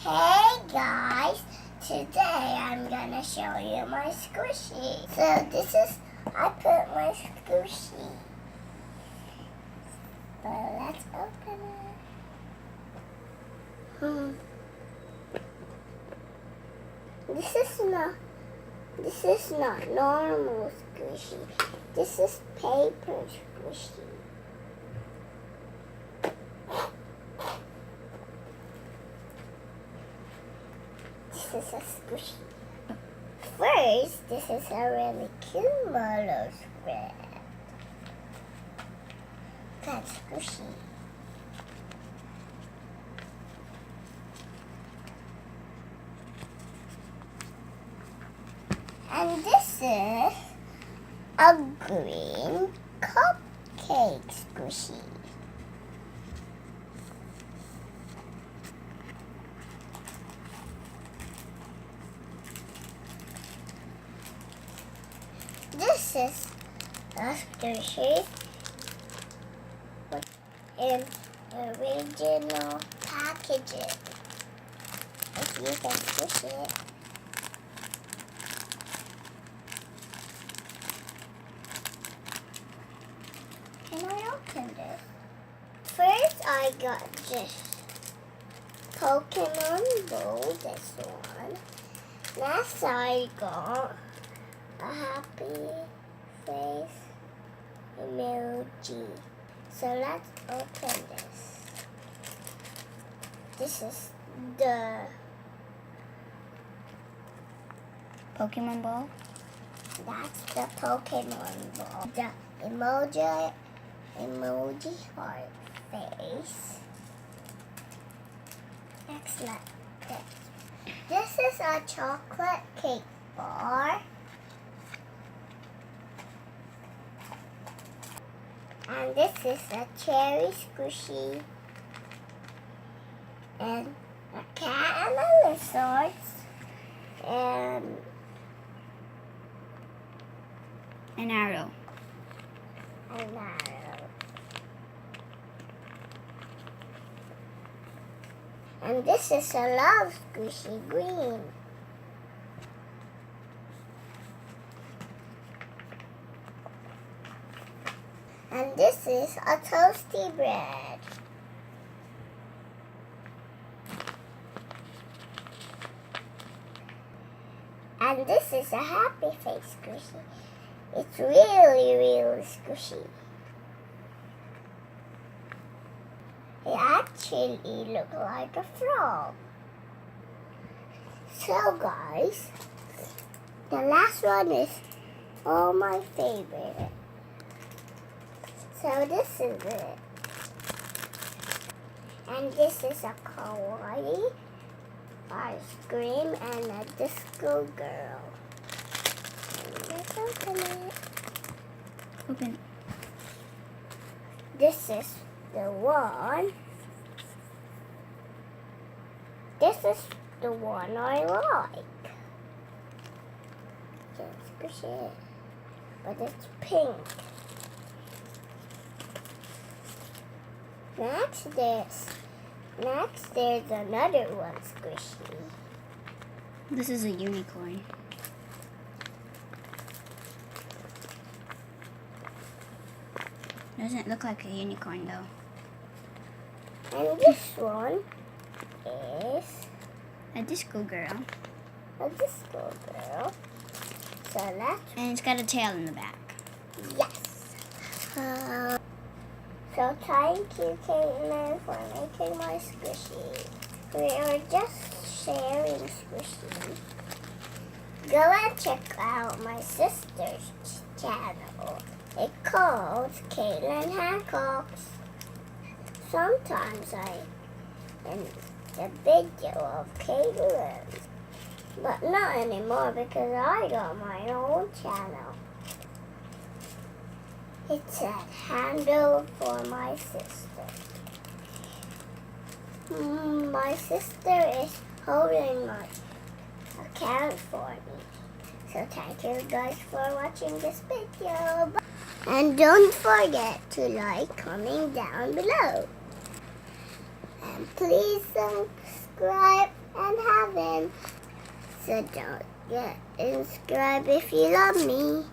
Hey guys, today I'm gonna show you my squishy. So I put my squishy. So let's open it. This is not normal squishy. This is paper squishy. This is a squishy. First, this is a really cute Molo spread. That's squishy. And this is a green cupcake squishy. This is a squishy in original packaging. If you can squish it. Can I open this? First, I got this Pokemon Bowl, this one. Next, I got a happy face emoji. So let's open this. This is the Pokemon ball? That's the Pokemon ball. The emoji heart face. Next, like this. This is a chocolate cake bar. And this is a cherry squishy. And a cat and a lizard. And An arrow. an arrow. And this is a love squishy green. And this is a toasty bread. And this is a happy face squishy. It's really, really squishy. It actually looks like a frog. So guys, the last one is all my favorite. So this is it. And this is a kawaii ice cream and a disco girl. Let's open it. Open. This is the one. This is the one I like. Can't squish it. But it's pink. Next there's another one squishy. This is a unicorn. Doesn't look like a unicorn though. And this one is A disco girl. a disco girl. So let's And it's got a tail in the back. yes. So thank you, Caitlin, for making my squishy. We are just sharing squishy. Go and check out my sister's channel. It's called Caitlin Hancock's. Sometimes I in the video of Caitlin, but not anymore because I got my own channel. It's a handle for my sister. My sister is holding my account for me. So thank you guys for watching this video. And don't forget to like, comment down below. And please subscribe and heaven. So don't get subscribe if you love me.